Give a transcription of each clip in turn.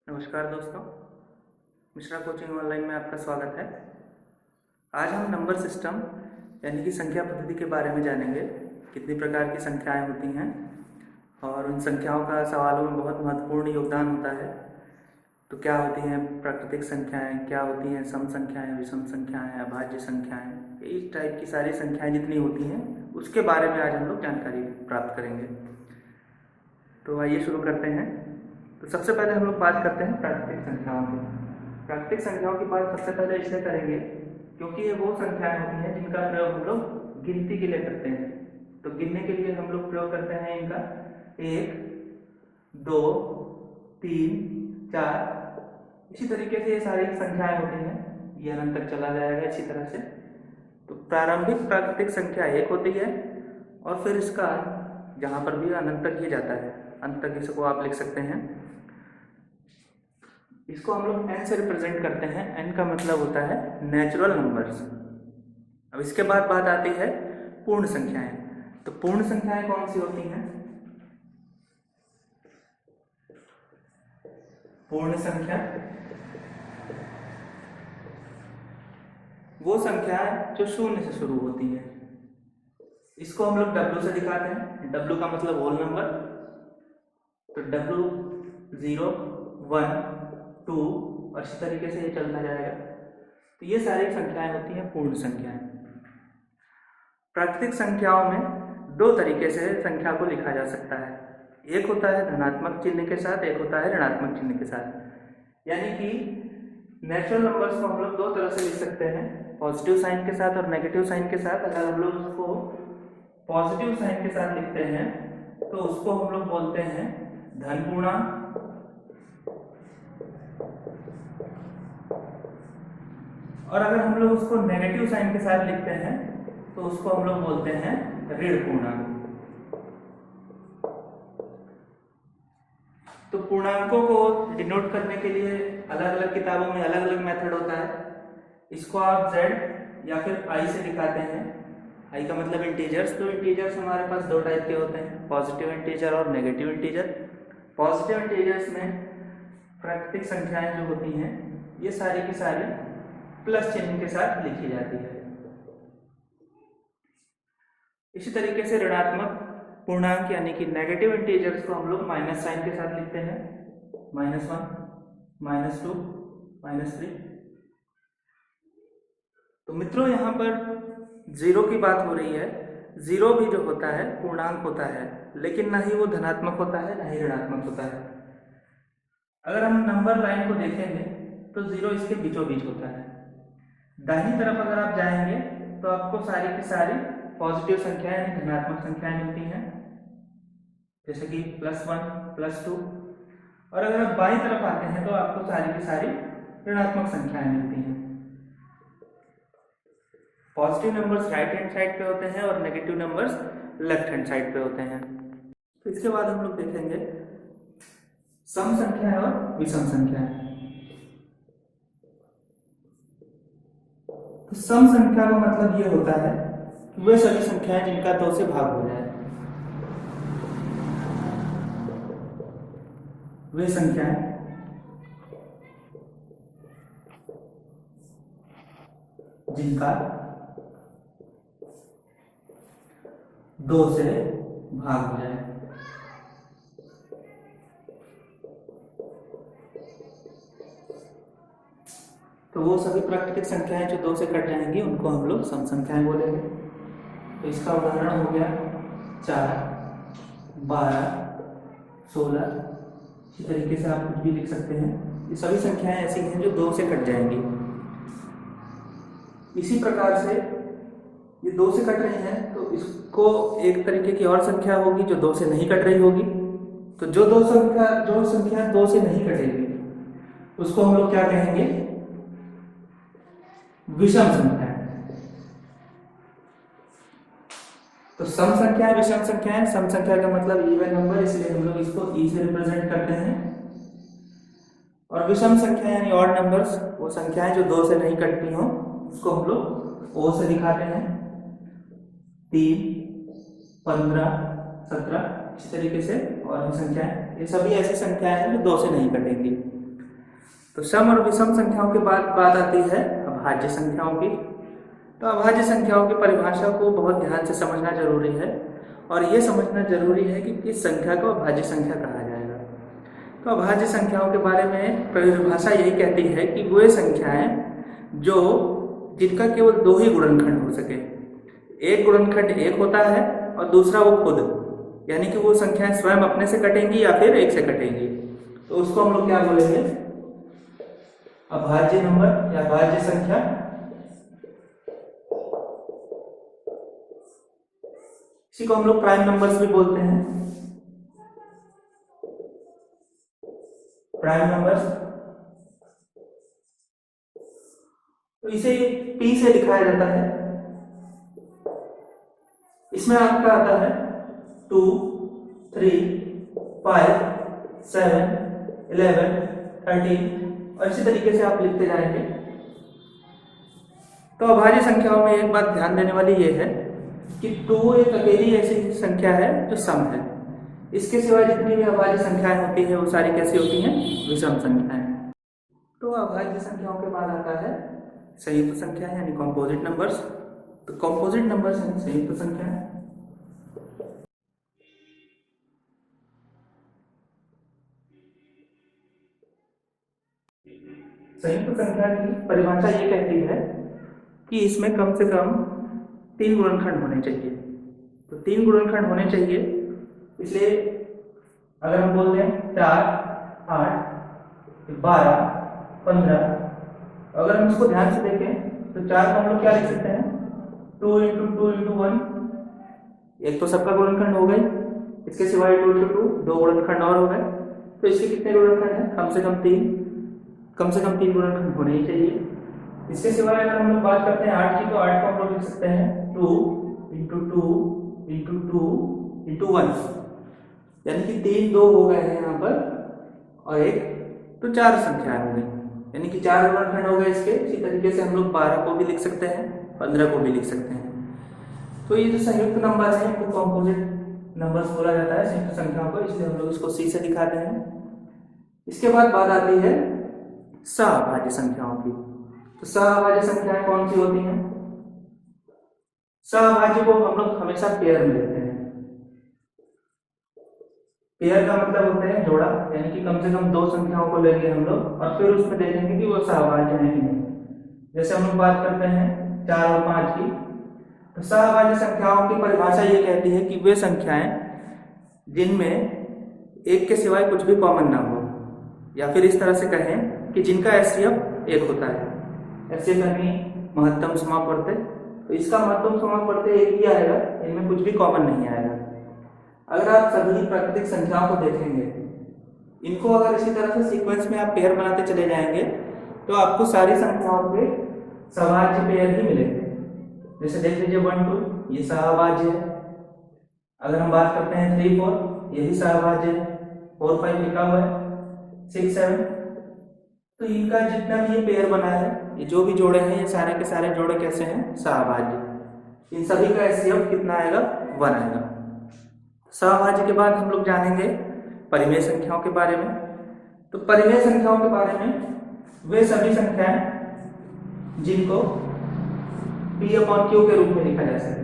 नमस्कार दोस्तों, Mishra coaching online में आपका स्वागत है। आज हम नंबर सिस्टम यानी कि संख्या पद्धति के बारे में जानेंगे। कितनी प्रकार की संख्याएं होती हैं और उन संख्याओं का सवालों में बहुत महत्वपूर्ण योगदान होता है। तो क्या होती हैं प्राकृतिक संख्याएं, क्या होती हैं सम संख्याएं, विषम संख्याएं, अभाज्य संख्याएं, इस टाइप की सारी संख्याएं जितनी होती हैं उसके बारे में आज हम लोग जानकारी प्राप्त करेंगे। तो आइए शुरू करते हैं। तो सबसे पहले हम लोग बात करते हैं प्राकृतिक संख्याओं की। प्राकृतिक संख्याओं की बात सबसे पहले इसलिए करेंगे क्योंकि ये वो संख्याएं होती हैं जिनका प्रयोग हम लोग गिनती के लिए करते हैं। तो गिनने के लिए हम लोग प्रयोग करते हैं इनका 1, 2, 3, 4। इसी तरीके से ये सारी संख्याएं होती हैं। ये अनंत तक चला जाएगा इसी तरह से। तो प्रारंभिक प्राकृतिक संख्या 1 होती है और फिर इसका जहाँ पर भी अनंत तक ही जाता है, अंत तक इसको आप लिख सकते हैं। इसको हम लोग n से रिप्रेजेंट करते हैं। n का मतलब होता है नेचुरल नंबर्स। अब इसके बाद बात आती है पूर्ण संख्याएं। तो पूर्ण संख्याएं कौन सी होती हैं? पूर्ण संख्या वो संख्या है जो शून्य से शुरू होती है। इसको हम लोग W से दिखाते हैं। W का मतलब होल नंबर। तो W 0, 1, 2 और इसी तरीके से ये चलता जाएगा। तो ये सारी संख्याएं होती हैं पूर्ण संख्याएं। प्राकृतिक संख्याओं में दो तरीके से संख्या को लिखा जा सकता है। एक होता है धनात्मक चिन्ह के साथ, एक होता है ऋणात्मक चिन्ह के साथ। यानी कि नेचुरल नंबर्स को हम लोग दो तरह से लिख सकते हैं, पॉजिटिव साइन के साथ और नेगेटिव साइन के साथ। अगर हम लोग उसको पॉजिटिव साइन के साथ लिखते हैं तो उसको हम लोग बोलते हैं धन पूर्णांक, और अगर हम लोग उसको नेगेटिव साइन के साथ लिखते हैं तो उसको हम लोग बोलते हैं ऋण पूर्णांक। तो पूर्णांकों को डिनोट करने के लिए अलग अलग किताबों में अलग अलग मेथड होता है। इसको आप z या फिर i से दिखाते हैं। i का मतलब इंटीजर्स। तो इंटीजर्स हमारे पास दो टाइप के होते हैं, पॉजिटिव इंटीजर और नेगेटिव इंटीजर। पॉजिटिव इंटीजर्स में प्राकृतिक संख्याएं जो होती हैं ये सारी की सारी प्लस चिन्ह के साथ लिखी जाती है। इसी तरीके से ऋणात्मक पूर्णांक यानी कि नेगेटिव इंटीजर्स को हम लोग माइनस साइन के साथ लिखते हैं। -1, -2, -3। तो मित्रों यहाँ पर जीरो की बात हो रही है। जीरो भी जो होता है पूर्णांक होता है, लेकिन ना ही वो धनात्मक होता है ना ही ऋणात्मक होता है। अगर हम नंबर लाइन को देखेंगे तो जीरो इसके बीचों बीच होता है। दाहिनी तरफ अगर आप जाएंगे तो आपको सारी की सारी पॉजिटिव संख्याएं यानी धनात्मक संख्याएं मिलती हैं, जैसे कि +1, +2। और अगर आप बाईं तरफ आते हैं तो आपको सारी की सारी ऋणात्मक संख्याएं मिलती हैं। Positive numbers right hand side पे होते हैं और negative numbers left hand side पे होते हैं। तो इसके बाद हम लोग देखेंगे सम संख्याएं और विषम संख्याएं। तो सम संख्या का मतलब ये होता है कि वे सभी संख्याएं जिनका 2 से भाग हो जाए। वे संख्याएं जिनका 2 से भाग हो जाए। तो वो सभी प्राकृतिक संख्याएं जो 2 से कट जाएंगी उनको हम लोग सम संख्याएं बोलेंगे। तो इसका उदाहरण हो गया 4, 12, 16। इसी तरीके से आप कुछ भी लिख सकते हैं। ये सभी संख्याएं ऐसी हैं जो 2 से कट जाएंगी। इसी प्रकार से ये 2 से कट रही हैं तो इसको एक तरीके की और संख्या होगी जो 2 से नहीं कट रही होगी। तो जो संख्या 2 से नहीं कटेगी उसको हम लोग क्या कहेंगे? विषम संख्या। तो सम संख्याएं विषम संख्याएं। सम संख्या का मतलब इवन नंबर, इसलिए हम लोग इसको ई से रिप्रेजेंट करते हैं। और विषम संख्या यानी ऑड नंबर्स, वो संख्याएं जो 2 से नहीं कटती हो उसको हम लोग ओ से दिखाते हैं। 3, 15, 17 इस तरीके से और भी संख्याएं। ये सभी ऐसी संख्याएं हैं जो 2 से नहीं कटेंगी। तो सम और विषम संख्याओं के बाद बात आती है अभाज्य संख्याओं की। तो अभाज्य संख्याओं की परिभाषा को बहुत ध्यान से समझना जरूरी है और ये समझना जरूरी है कि किस संख्या को अभाज्य संख्या कहा जाएगा। तो अभाज्य संख्याओं के बारे में परिभाषा यही कहती है कि वे संख्याएं जो जिनका केवल दो ही गुणनखंड हो सके। एक गुणनखंड एक होता है और दूसरा वो खुद, यानी कि वो संख्याएं स्वयं अपने से कटेंगी या फिर एक से कटेंगी। तो उसको हम लोग क्या बोलेंगे? अभाज्य नंबर या अभाज्य संख्या। इसी को हम लोग प्राइम नंबर्स भी बोलते हैं, प्राइम नंबर्स। तो इसे P से दिखाया जाता है। इसमें आपका आता है 2, 3, 5, 7, 11, 13 और इसी तरीके से आप लिखते जाएंगे। तो अभाज्य संख्याओं में एक बात ध्यान देने वाली ये है कि 2 एक अकेली ऐसी संख्या है जो सम है। इसके सिवाय जितनी भी अभाज्य संख्याएं होती है वो सारी कैसी होती हैं? विषम संख्याएं। तो अभाज्य संख्याओं के बाद आता है संयुक्त संख्या यानी कॉम्पोजिट नंबर्स। तो कॉम्पोजिट नंबर्स यानी संयुक्त संख्या। संयुक्त संख्या की परिभाषा ये कहती है कि इसमें कम से कम 3 गुणनखंड होने चाहिए। तो 3 गुणनखंड होने चाहिए, इसलिए अगर हम बोल दें 4, 8, 12, 15, अगर हम इसको ध्यान से देखें तो 4 को हम लोग क्या लिख सकते हैं? 2 × 2 × 1। एक तो सबका गुणनखंड हो गए, इसके सिवाय 2 × 2 दो गुणनखंड और हो गए। तो इसके कितने गुणनखंड हैं? कम से कम 3। कम से कम 3 गुणनखंड होने ही चाहिए। इसके सिवाय अगर हम लोग बात करते हैं 8 की, तो 8 को हम लोग लिख सकते हैं 2 × 2 × 2 × 1, यानी कि 3 2 हो गए हैं यहाँ पर और एक, तो 4 संख्याएं हो गई, यानी कि 4 गुणनखंड हो गए इसके। इसी तरीके से हम लोग 12 को भी लिख सकते हैं, 15 को भी लिख सकते हैं। तो ये जो संयुक्त नंबर है वो कॉम्पोजिट नंबर्स बोला जाता है संयुक्त संख्याओं को, इसलिए हम लोग इसको C से दिखाते हैं। इसके बाद बात आती है सहअभाज्य संख्याओं की। तो सहअभाज्य संख्याएं कौन सी होती हैं? सहअभाज्य को हम लोग हमेशा पेयर में लेते हैं। पेयर का मतलब होता है जोड़ा, यानी कि कम से कम 2 संख्याओं को लेंगे हम लोग और फिर उसमें देखेंगे कि वो सहअभाज्य है कि नहीं। जैसे हम लोग बात करते हैं 4 और 5 की, तो सहअभाज्य संख्याओं की परिभाषा ये कहती है कि वे संख्याएं जिनमें एक के सिवाय कुछ भी कॉमन ना हो, या फिर इस तरह से कहें कि जिनका HCF 1 होता है। HCF यानी महत्तम समापवर्त्य। तो इसका महत्तम समापवर्त्य 1 ही आएगा, इनमें कुछ भी कॉमन नहीं आएगा। अगर आप सभी प्राकृतिक संख्याओं को देखेंगे, इनको अगर इसी तरह से सीक्वेंस में आप पेयर बनाते चले जाएंगे तो आपको सारी संख्याओं के सहअभाज्य पेयर ही मिलेंगे। जैसे देख लीजिए 1 2 ये सहअभाज्य है। अगर हम बात करते हैं 3 4 ये भी सहअभाज्य है। 4 5 लिखा हुआ है, 6 7। तो इनका जितना भी ये पेयर बना है, ये जो भी जोड़े हैं, ये सारे के सारे जोड़े कैसे हैं? सहअभाज्य। इन सभी का HCF कितना आएगा? 1 आएगा। सहअभाज्य के बाद हम लोग जानेंगे परिमेय संख्याओं के बारे में। तो परिमेय संख्याओं के बारे में वे सभी संख्याएं जिनको P/Q के रूप में लिखा जा सके।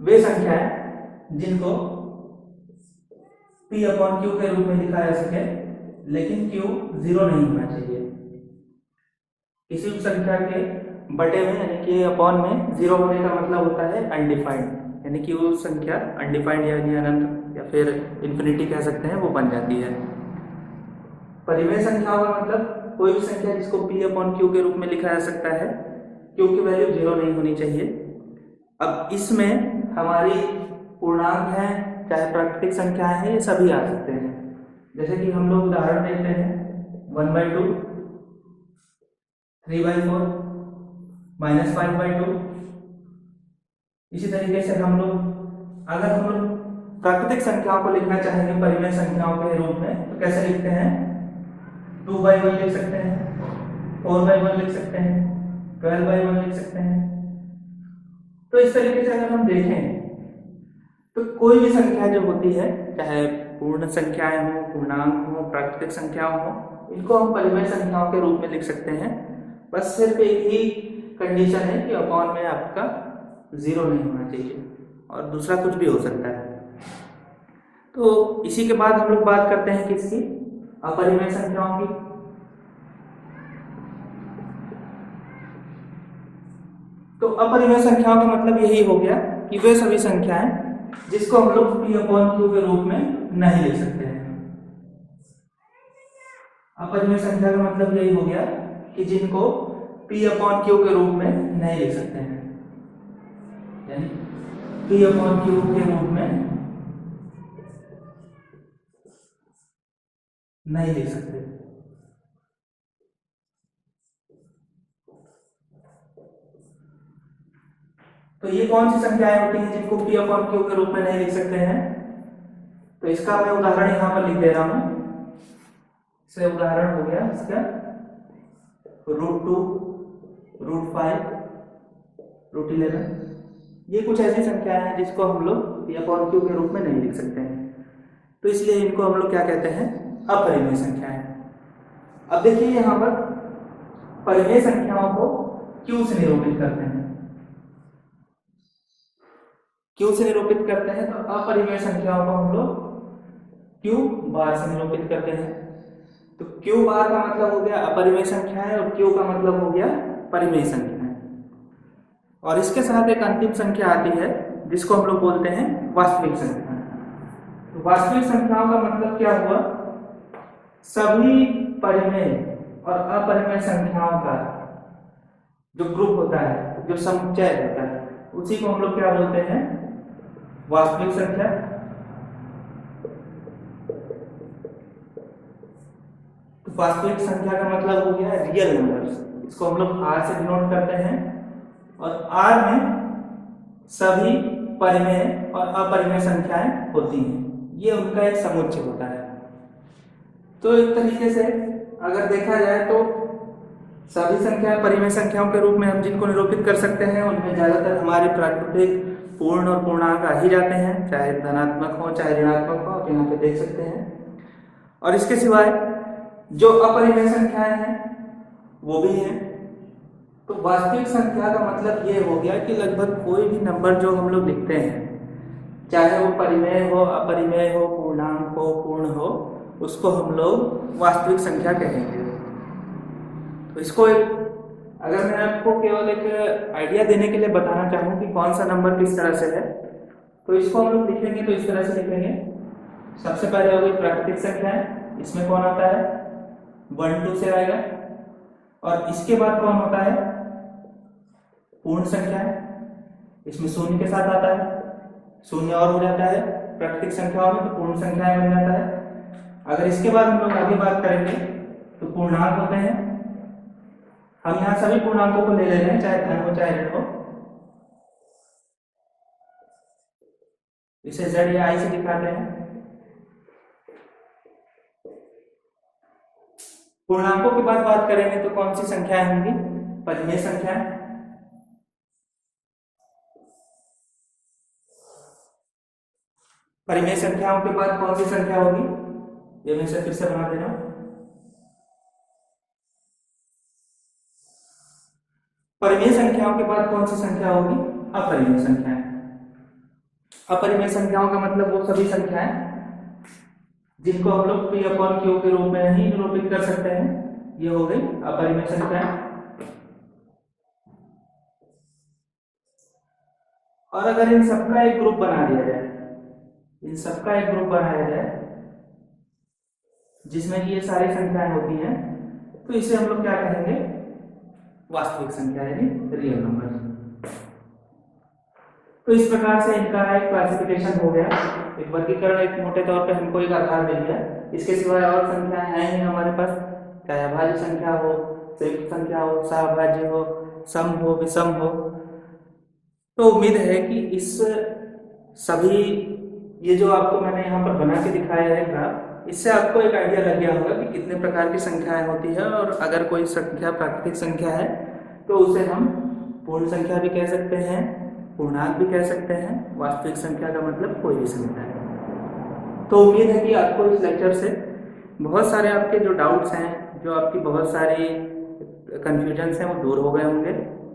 वे संख्याएं जिनको P/Q के रूप में लिखा जा सके, लेकिन Q 0 नहीं होना चाहिए। किसी भी संख्या के बटे में यानी कि अपॉन में 0 होने का मतलब होता है अनडिफाइंड, यानी कि वो संख्या अनडिफाइंड यानी अनंत या फिर इन्फिनिटी कह सकते हैं, वो बन जाती है। परिमेय संख्याओं का मतलब कोई भी संख्या जिसको P/Q के रूप में लिखा जा सकता है, Q की वैल्यू 0 नहीं होनी चाहिए। अब इसमें हमारी पूर्णांक हैं चाहे प्राकृतिक संख्याएं हैं, ये सभी आ सकते हैं। जैसे कि हम लोग उदाहरण देखते हैं 1/2, 3/4, -5/2। इसी तरीके से हम लोग अगर हम लोग प्राकृतिक संख्याओं को लिखना चाहेंगे परिमेय संख्याओं के रूप में, तो कैसे लिखते हैं? 2/1 लिख सकते हैं, 4/1 लिख सकते हैं, 12/1 लिख सकते हैं। तो इस तरीके से अगर हम देखें तो कोई भी संख्या जो होती है, चाहे पूर्ण संख्याएं हो, पूर्णांक हो, प्राकृतिक संख्याओं हो, इनको हम परिमेय संख्याओं के रूप में लिख सकते हैं। बस सिर्फ एक ही कंडीशन है कि अपॉन में आपका 0 नहीं होना चाहिए और दूसरा कुछ भी हो सकता है। तो इसी के बाद हम लोग बात करते हैं किसकी, अपरिमेय संख्याओं की। तो अपरिमेय संख्याओं का मतलब यही हो गया कि वे सभी संख्याएं जिसको हम लोग p/q के रूप में नहीं लिख सकते हैं। अपरिमेय संख्या का मतलब यही हो गया कि जिनको p/q के रूप में नहीं लिख सकते हैं, यानी p/q के रूप में नहीं लिख सकते। तो ये कौन सी संख्याएं होती हैं जिनको p/q के रूप में नहीं लिख सकते हैं? तो इसका मैं उदाहरण यहां पर लिख दे रहा हूं। से उदाहरण हो गया इसका √2, √5, √11। ये कुछ ऐसी संख्याएं हैं जिसको हम लोग p/q के रूप में नहीं लिख सकते हैं, तो इसलिए इनको हम लोग क्या कहते हैं, अपरिमेय संख्याएं। अब देखिए यहां पर परिमेय संख्याओं को q से निरूपित करते हैं। q से निरूपित करते हैं तो अपरिमेय संख्याओं को हम लोग q बार से निरूपित करते हैं। तो q बार का मतलब हो गया अपरिमेय संख्याएं और q का मतलब हो गया परिमेय संख्याएं। और इसके साथ एक अंतिम संख्या आती है जिसको हम लोग बोलते हैं वास्तविक संख्या। तो वास्तविक संख्याओं का मतलब क्या हुआ, सभी परिमेय और अपरिमेय संख्याओं का जो ग्रुप होता है, जो समुच्चय होता है, उसी को हम लोग क्या बोलते हैं, वास्तविक संख्या। तो वास्तविक संख्या का मतलब हो गया रियल नंबर्स, इसको हम लोग r से डिनोट करते हैं। और r में सभी परिमेय और अपरिमेय संख्याएं होती हैं, ये उनका एक समुच्चय होता है। तो एक तरीके से अगर देखा जाए तो सभी संख्याएं परिमेय संख्याओं के रूप में हम जिनको निरूपित कर सकते हैं, उनमें ज्यादातर हमारे प्राकृतिक पूर्ण और पूर्णांक आ ही जाते हैं, चाहे धनात्मक हो चाहे ऋणात्मक हो, आप यहाँ पे देख सकते हैं। और इसके सिवाय जो अपरिमेय संख्याएं हैं वो भी हैं। तो वास्तविक संख्या का मतलब ये हो गया कि लगभग कोई भी नंबर जो हम लोग लिखते हैं, चाहे वो परिमेय हो, अपरिमेय हो, पूर्णांक हो, पूर्ण हो, उसको हम लोग वास्तविक संख्या कहेंगे। तो इसको एक अगर मैं आपको केवल एक आइडिया देने के लिए बताना चाहूँ कि कौन सा नंबर किस तरह से है, तो इसको हम लोग लिखेंगे तो इस तरह से लिखेंगे। सबसे पहले होगी प्राकृतिक संख्याएं, इसमें कौन आता है, 1 2 से आएगा। और इसके बाद कौन होता है, पूर्ण संख्याएं, इसमें शून्य के साथ आता है, शून्य और हो जाता है प्राकृतिक संख्याओं में, तो पूर्ण संख्याएं बन जाता है। अगर इसके बाद हम लोग आगे बात करेंगे तो पूर्णांक होते हैं। हम यहाँ सभी पूर्णांकों को ले रहे हैं, चाहे धन हो चाहे ऋण हो। इसे z या i से दिखाते हैं। पूर्णांकों की बात करेंगे तो कौन सी संख्याएं होंगी, परिमेय संख्याएं। परिमेय संख्याओं के बाद कौन सी संख्या होगी, ये मैं इसे फिर से बना दे रहा हूं। परिमेय संख्याओं के बाद कौन सी संख्या होगी, अपरिमेय संख्याएं। अपरिमेय संख्याओं का मतलब वो सभी संख्याएं जिनको हम लोग p/q के रूप में नहीं निरूपित कर सकते हैं, ये हो गई अपरिमेय संख्याएं। और अगर इन सबका एक ग्रुप बना दिया जाए, इन सबका एक ग्रुप बनाया जाए जिसमें कि ये सारी संख्याएं होती हैं, तो इसे हम लोग क्या कहेंगे, वास्तविक संख्या यानी रियल नंबर। तो इस प्रकार से इनका एक क्लासिफिकेशन हो गया, एक वर्गीकरण एक मोटे तौर पे हमको एक आधार मिल गया। इसके सिवाय और संख्याएं हैं ही हमारे पास, चाहे अभाज्य संख्या हो, संयुक्त संख्या हो, सहअभाज्य हो, सम हो, विषम हो। तो उम्मीद है कि इस सभी ये जो आपको मैंने यहाँ पर बना के दिखाया है ग्राफ, इससे आपको एक आइडिया लग गया होगा कि कितने प्रकार की संख्याएं होती है। और अगर कोई संख्या प्राकृतिक संख्या है तो उसे हम पूर्ण संख्या भी कह सकते हैं, पूर्णांक भी कह सकते हैं। वास्तविक संख्या का मतलब कोई भी संख्या है। तो उम्मीद है कि आपको इस लेक्चर से बहुत सारे आपके जो डाउट्स हैं, जो आपकी बहुत सारी कन्फ्यूजन्स हैं, वो दूर हो गए होंगे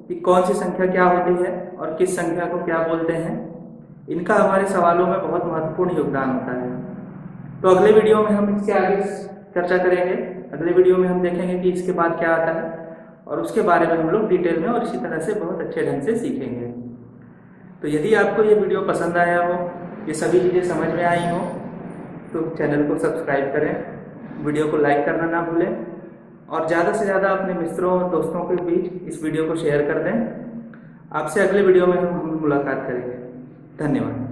कि कौन सी संख्या क्या होती है और किस संख्या को क्या बोलते हैं। इनका हमारे सवालों में बहुत महत्वपूर्ण योगदान होता है। तो अगले वीडियो में हम इससे आगे चर्चा करेंगे। अगले वीडियो में हम देखेंगे कि इसके बाद क्या आता है और उसके बारे में हम लोग डिटेल में और इसी तरह से बहुत अच्छे ढंग से सीखेंगे। तो यदि आपको ये वीडियो पसंद आया हो, ये सभी चीज़ें समझ में आई हो, तो चैनल को सब्सक्राइब करें, वीडियो को लाइक करना ना भूलें और ज़्यादा से ज़्यादा अपने मित्रों और दोस्तों के बीच इस वीडियो को शेयर कर दें। आपसे अगले वीडियो में हम मुलाकात करेंगे। धन्यवाद।